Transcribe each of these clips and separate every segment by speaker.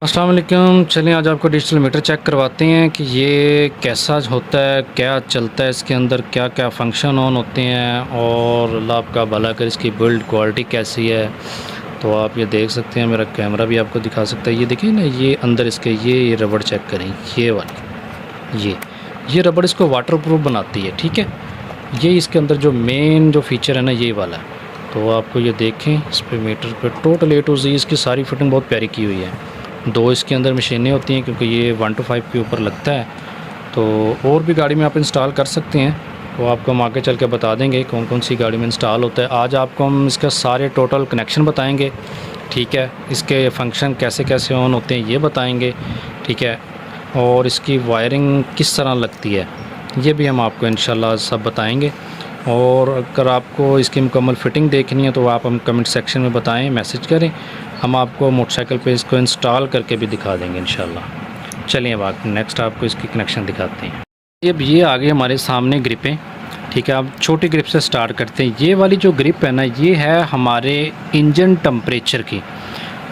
Speaker 1: अस्सलाम वालेकुम। चलिए आज आपको डिजिटल मीटर चेक करवाते हैं कि ये कैसा होता है, क्या चलता है, इसके अंदर क्या क्या फंक्शन ऑन होते हैं और अल्लाह आपका भला कर इसकी बिल्ड क्वालिटी कैसी है। तो आप ये देख सकते हैं, मेरा कैमरा भी आपको दिखा सकता है। ये देखिए ना, ये अंदर इसके ये रबड़ चेक करें, ये वाली ये रबड़ इसको वाटरप्रूफ बनाती है। ठीक है, ये इसके अंदर जो मेन जो फीचर है ना, ये वाला है। तो आपको ये देखें, इस पर मीटर पर टोटल ए टू ज़ेड इसकी सारी फिटिंग बहुत प्यारी की हुई है। दो इसके अंदर मशीनें होती हैं क्योंकि ये 1 to 5 के ऊपर लगता है। तो और भी गाड़ी में आप इंस्टॉल कर सकते हैं, वो आपको हम आगे चल के बता देंगे कौन कौन सी गाड़ी में इंस्टॉल होता है। आज आपको हम इसका सारे टोटल कनेक्शन बताएंगे। ठीक है, इसके फंक्शन कैसे कैसे ऑन होते हैं ये बताएंगे। ठीक है, और इसकी वायरिंग किस तरह लगती है ये भी हम आपको इंशाल्लाह सब बताएंगे। और अगर आपको इसकी मुकम्मल फ़िटिंग देखनी है तो आप हम कमेंट सेक्शन में बताएं, मैसेज करें, हम आपको मोटरसाइकिल पे इसको इंस्टॉल करके भी दिखा देंगे इंशाल्लाह। चलिए अब नेक्स्ट आपको इसकी कनेक्शन दिखाते हैं। अब ये आगे हमारे सामने ग्रिपें। ठीक है, अब छोटी ग्रिप से स्टार्ट करते हैं। ये वाली जो ग्रिप है ना, ये है हमारे इंजन टेम्परेचर की।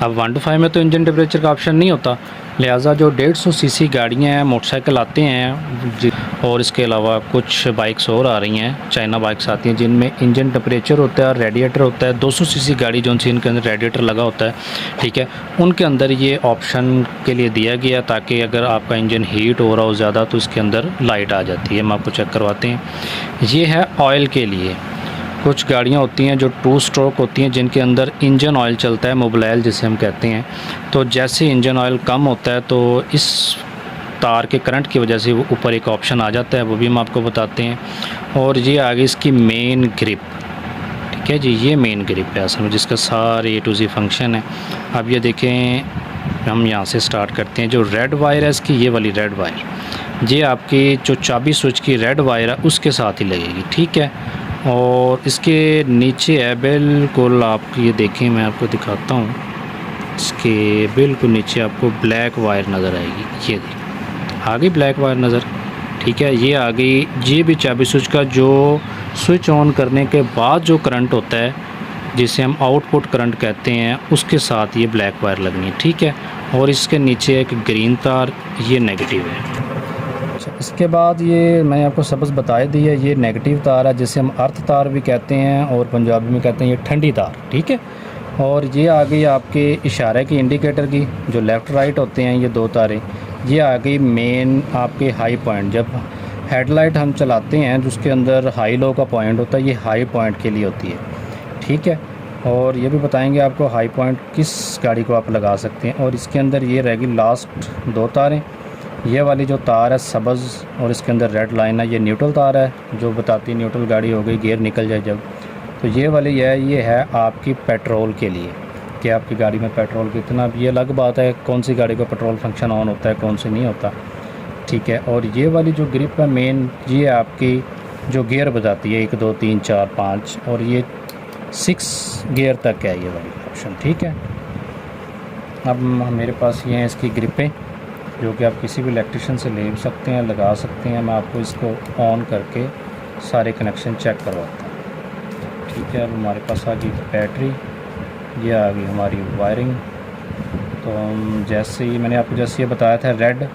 Speaker 1: अब 1 to 5 में तो इंजन टेम्परेचर का ऑप्शन नहीं होता, लिहाजा जो 150 सीसी गाड़ियाँ हैं, मोटरसाइकिल आते हैं और इसके अलावा कुछ बाइक्स और आ रही हैं, चाइना बाइक्स आती हैं जिनमें इंजन टेम्परेचर होता है और रेडिएटर होता है। 200 सीसी गाड़ी जो सी इनके अंदर रेडिएटर लगा होता है। ठीक है, उनके अंदर ये ऑप्शन के लिए दिया गया ताकि अगर आपका इंजन हीट हो रहा हो ज़्यादा तो इसके अंदर लाइट आ जाती है। हम आपको चेक करवाते हैं। ये है ऑयल के लिए। कुछ गाड़ियाँ होती हैं जो 2 स्ट्रोक होती हैं जिनके अंदर इंजन ऑयल चलता है, मोबिलाइल जिसे हम कहते हैं। तो जैसे इंजन ऑयल कम होता है तो इस तार के करंट की वजह से वो ऊपर एक ऑप्शन आ जाता है, वो भी हम आपको बताते हैं। और ये आगे इसकी मेन ग्रिप। ठीक है जी, ये मेन ग्रिप है असल में जिसका सारे ए टू ज़ेड फंक्शन है। अब ये देखें, हम यहाँ से स्टार्ट करते हैं। जो रेड वायर है इसकी, ये वाली रेड वायर, ये आपकी जो चाबी स्विच की रेड वायर है उसके साथ ही लगेगी। ठीक है, और इसके नीचे है बिल्कुल, आप ये देखें, मैं आपको दिखाता हूँ। इसके बिल्कुल नीचे आपको ब्लैक वायर नज़र आएगी। ये देखिए, आ गई ब्लैक वायर नज़र। ठीक है, ये आ गई। ये भी चाबी स्विच का जो स्विच ऑन करने के बाद जो करंट होता है, जिसे हम आउटपुट करंट कहते हैं, उसके साथ ये ब्लैक वायर लगनी है। ठीक है, और इसके नीचे एक ग्रीन तार, ये नेगेटिव है। इसके बाद ये मैंने आपको सबस बता दी है, ये नेगेटिव तार है जिसे हम अर्थ तार भी कहते हैं और पंजाबी में कहते हैं ये ठंडी तार। ठीक है, और ये आ गई आपके इशारे की इंडिकेटर की, जो लेफ़्ट राइट होते हैं ये 2 तारें। ये आ गई मेन आपके हाई पॉइंट। जब हेडलाइट हम चलाते हैं जिसके अंदर हाई लो का पॉइंट होता है, ये हाई पॉइंट के लिए होती है। ठीक है, और ये भी बताएंगे आपको हाई पॉइंट किस गाड़ी को आप लगा सकते हैं। और इसके अंदर ये रहेगी लास्ट 2 तारें। ये वाली जो तार है सब्ज़ और इसके अंदर रेड लाइन है, ये न्यूट्रल तार है जो बताती है न्यूट्रल गाड़ी हो गई, गियर निकल जाए जब। तो ये वाली ये है आपकी पेट्रोल के लिए कि आपकी गाड़ी में पेट्रोल कितना। ये अलग बात है कौन सी गाड़ी का पेट्रोल फंक्शन ऑन होता है, कौन सी नहीं होता। ठीक है, और ये वाली जो ग्रिप है मेन, ये आपकी जो गियर बताती है 1 2 3 4 5, और ये 6 गियर तक है ये वाली ऑप्शन। ठीक है, अब मेरे पास ये हैं इसकी ग्रिपें जो कि आप किसी भी इलेक्ट्रिशियन से ले सकते हैं, लगा सकते हैं। मैं आपको इसको ऑन करके सारे कनेक्शन चेक करवाता हूँ। ठीक है, अब हमारे पास आ गई बैटरी, ये आ गई हमारी वायरिंग। तो हम जैसे ही मैंने आपको जैसे ये बताया था, रेड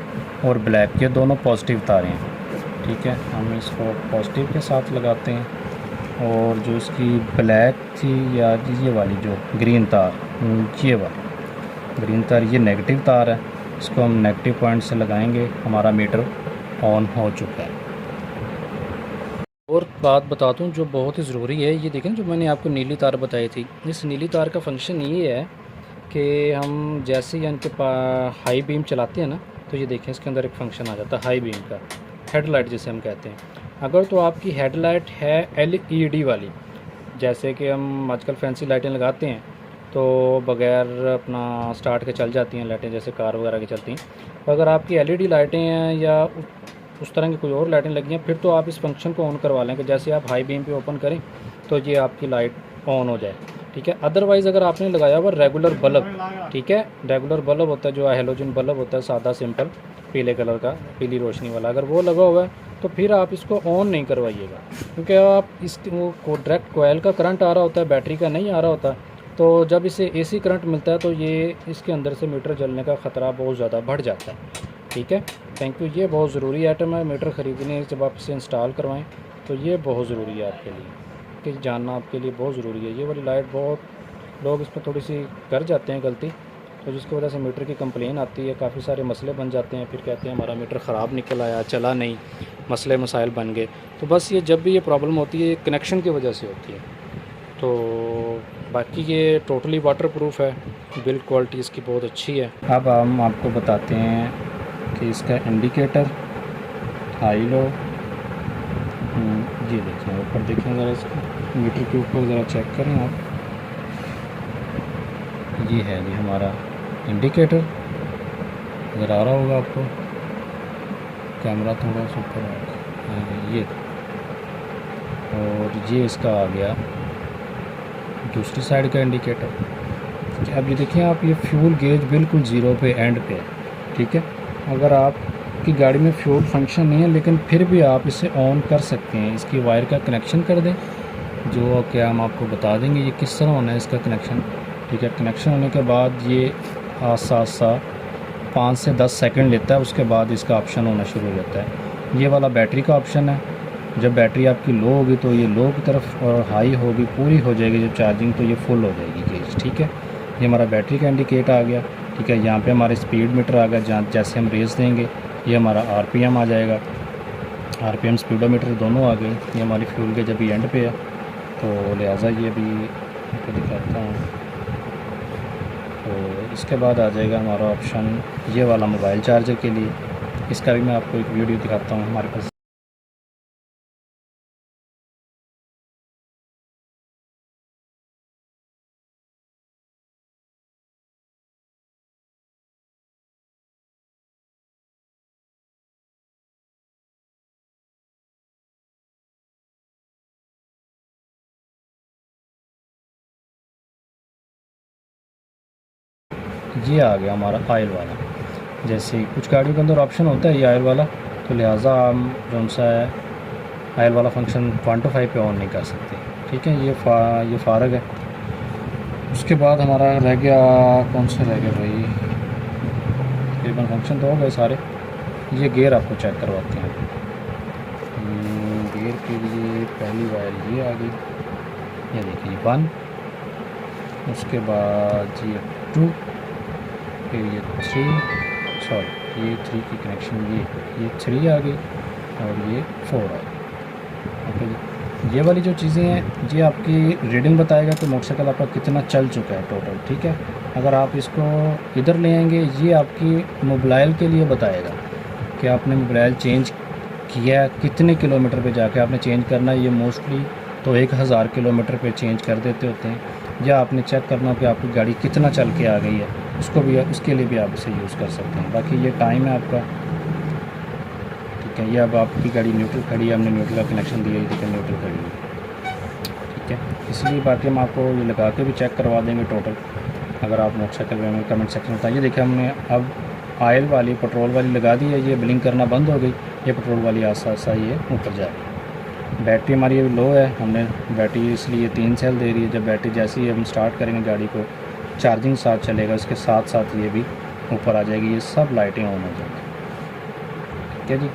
Speaker 1: और ब्लैक ये दोनों पॉजिटिव तारें हैं। ठीक है, हम इसको पॉजिटिव के साथ लगाते हैं। और जो इसकी ब्लैक थी या ये वाली जो ग्रीन तार, ये वाली ग्रीन तार ये नेगेटिव तार है, इसको हम नेगेटिव पॉइंट से लगाएंगे। हमारा मीटर ऑन हो चुका है। और बात बताता हूँ जो बहुत ही ज़रूरी है, ये देखें जो मैंने आपको नीली तार बताई थी, इस नीली तार का फंक्शन ये है कि हम जैसे ही इनके हाई बीम चलाते हैं ना, तो ये देखें इसके अंदर एक फ़ंक्शन आ जाता है हाई बीम का, हेडलाइट जिसे हम कहते हैं। अगर तो आपकी हेडलाइट है LED वाली, जैसे कि हम आजकल फैंसी लाइटें लगाते हैं तो बग़ैर अपना स्टार्ट के चल जाती हैं लाइटें, जैसे कार वगैरह की चलती हैं। तो अगर आपकी LED लाइटें हैं या उस तरह की कोई और लाइटें लगी हैं, फिर तो आप इस फंक्शन को ऑन करवा लें कि जैसे आप हाई बीम पे ओपन करें तो ये आपकी लाइट ऑन हो जाए। ठीक है, अदरवाइज़ अगर आपने लगाया हुआ रेगुलर बल्ब, ठीक है, रेगुलर बल्ब होता है जो हेलोजन बल्ब होता है, सादा सिंपल पीले कलर का, पीली रोशनी वाला, अगर वो लगा हुआ है तो फिर आप इसको ऑन नहीं करवाइएगा, क्योंकि आप इस वो डायरेक्ट कोयल का करंट आ रहा होता है, बैटरी का नहीं आ रहा होता। तो जब इसे एसी करंट मिलता है तो ये इसके अंदर से मीटर जलने का ख़तरा बहुत ज़्यादा बढ़ जाता है। ठीक है, थैंक यू। ये बहुत ज़रूरी आइटम है मीटर ख़रीदने जब आप इसे इंस्टॉल करवाएं तो ये बहुत ज़रूरी है आपके लिए, कि जानना आपके लिए बहुत ज़रूरी है। ये वाली लाइट बहुत लोग इस पर थोड़ी सी कर जाते हैं गलती, तो जिसकी वजह से मीटर की कंप्लेन आती है, काफ़ी सारे मसले बन जाते हैं, फिर कहते हैं हमारा मीटर ख़राब निकल आया, चला नहीं, मसले मसाइल बन गए। तो बस ये जब भी ये प्रॉब्लम होती है ये कनेक्शन की वजह से होती है। तो बाकी ये टोटली वाटरप्रूफ है, बिल्ड क्वालिटी इसकी बहुत अच्छी है। अब हम आपको बताते हैं कि इसका इंडिकेटर हाई लो, ये देखें ऊपर देखें ज़रा, इसको मीटर के ऊपर ज़रा चेक करें आप। ये है जी हमारा इंडिकेटर, नज़र आ रहा होगा आपको, कैमरा थोड़ा सा ऊपर ये, और ये इसका आ गया दूसरी साइड का इंडिकेटर। अब ये देखिए आप, ये फ्यूल गेज बिल्कुल ज़ीरो पे एंड पे है। ठीक है, अगर आपकी गाड़ी में फ्यूल फंक्शन नहीं है लेकिन फिर भी आप इसे ऑन कर सकते हैं, इसकी वायर का कनेक्शन कर दें, जो क्या हम आपको बता देंगे ये किस तरह होना है इसका कनेक्शन। ठीक है, कनेक्शन होने के बाद ये आसा 5 से 10 सेकंड लेता है, उसके बाद इसका ऑप्शन होना शुरू हो जाता है। ये वाला बैटरी का ऑप्शन है, जब बैटरी आपकी लो होगी तो ये लो की तरफ, और हाई होगी पूरी हो जाएगी जब चार्जिंग तो ये फुल हो जाएगी गेज। ठीक है, ये हमारा बैटरी का इंडिकेट आ गया। ठीक है, यहाँ पे हमारे स्पीड मीटर आ गया, जहाँ जैसे हम रेस देंगे ये हमारा आरपीएम आ जाएगा, आरपीएम स्पीडोमीटर दोनों आ गए। ये हमारी फ्यूल गेज अभी एंड पे है, तो लिहाजा ये अभी आपको दिखाता हूँ। तो इसके बाद आ जाएगा हमारा ऑप्शन ये वाला मोबाइल चार्जर के लिए, इसका भी मैं आपको एक वीडियो दिखाता हूँ हमारे पास। ये आ गया हमारा आयल वाला। जैसे कुछ गाड़ियों के अंदर ऑप्शन होता है ये आयल वाला, तो लिहाजा हम कौन सा है आयल वाला फंक्शन 1 to 5 पे ऑन नहीं कर सकते। ठीक है, ये फ़ारग है। उसके बाद हमारा रह गया, कौन सा रह गया भाई, तकरीबन फंक्शन तो हो गए सारे। ये गेयर आपको चेक करवाते हैं। गेयर के लिए पहली वायर ये आ गई, ये देखिए 1, उसके बाद ये 2, फिर ये 3, सॉरी ये 3 की कनेक्शन, ये 3 आ गई और ये 4 आ गई। ओके जी, ये वाली जो चीज़ें हैं ये आपकी रीडिंग बताएगा कि मोटरसाइकिल आपका कितना चल चुका है टोटल। ठीक है, अगर आप इसको इधर ले आएंगे ये आपकी मोबाइल के लिए बताएगा कि आपने मोबाइल चेंज किया कितने किलोमीटर पे जाके आपने चेंज करना है। ये मोस्टली तो 1000 किलोमीटर पे चेंज कर देते होते हैं, या आपने चेक करना हो कि आपकी गाड़ी कितना चल के आ गई है, उसके लिए भी आप इसे यूज़ कर सकते हैं। बाकी ये टाइम है आपका। ठीक है, ये अब आपकी गाड़ी न्यूट्रल खड़ी है, हमने न्यूट्रल का कनेक्शन दिया, देखिए न्यूट्रल खड़ी है। ठीक है, इसलिए बाकी हम आपको ये लगा के भी चेक करवा देंगे टोटल। अगर आप मोटरसाइकिल में कमेंट सेक्शन बताइए। देखिए हमने अब ऑयल वाली पेट्रोल वाली लगा दी है, ये ब्लिंक करना बंद हो गई, ये पेट्रोल वाली आसा ये ऊपर जाएगी। बैटरी हमारी अभी लो है, हमने बैटरी इसलिए 3 सेल दे रही है। जब बैटरी जैसे ही हम स्टार्ट करेंगे गाड़ी को, चार्जिंग साथ चलेगा, उसके साथ साथ ये भी ऊपर आ जाएगी, ये सब लाइटें ऑन हो जाएंगी। ठीक है जी,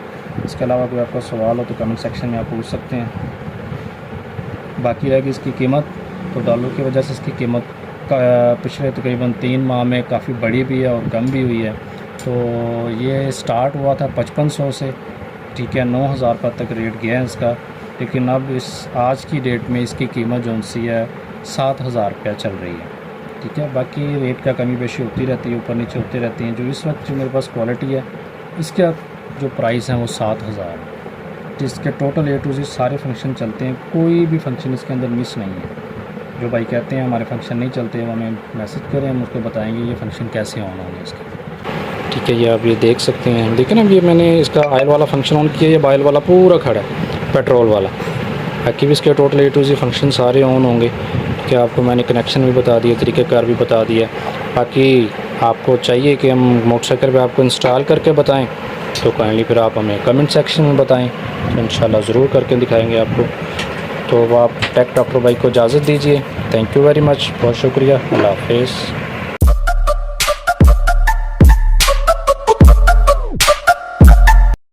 Speaker 1: इसके अलावा कोई आपका सवाल हो तो कमेंट सेक्शन में आप पूछ सकते हैं। बाकी रहेगी इसकी कीमत, तो डॉलर की वजह से इसकी कीमत का पिछले तकरीबन 3 माह में काफ़ी बढ़ी भी है और कम भी हुई है। तो ये स्टार्ट हुआ था 5500 से, ठीक है, 9000 तक रेट गया है इसका, लेकिन अब इस आज की डेट में इसकी कीमत जो सी है 7000 रुपया चल रही है। ठीक है, बाकी रेट का कमी बेशी होती रहती है, ऊपर नीचे होती रहती हैं। जो इस वक्त जो मेरे पास क्वालिटी है इसका जो प्राइस है वो 7000, जिसके टोटल A to Z सारे फंक्शन चलते हैं, कोई भी फंक्शन इसके अंदर मिस नहीं है। जो भाई कहते हैं हमारे फंक्शन नहीं चलते, वो हमें मैसेज करें, हम उसको बताएंगे ये फंक्शन कैसे ऑन होंगे इसके। ठीक है, ये आप ये देख सकते हैं, देखें ना, ये मैंने इसका ऑयल वाला फंक्शन ऑन किया, ये ऑयल वाला पूरा खड़ा है, पेट्रोल वाला। बाकी भी इसके total A to Z function सारे ऑन होंगे। कि आपको मैंने कनेक्शन भी बता दिया, तरीक़ेकार भी बता दिया। बाकी आपको चाहिए कि हम मोटरसाइकिल पे आपको इंस्टॉल करके बताएं तो काइंडली फिर आप हमें कमेंट सेक्शन में बताएं, तो इंशाल्लाह ज़रूर करके दिखाएंगे आपको। तो आप टेक डॉक्टर भाई को इजाज़त दीजिए। थैंक यू वेरी मच, बहुत शुक्रिया, अल्लाह हाफिज़।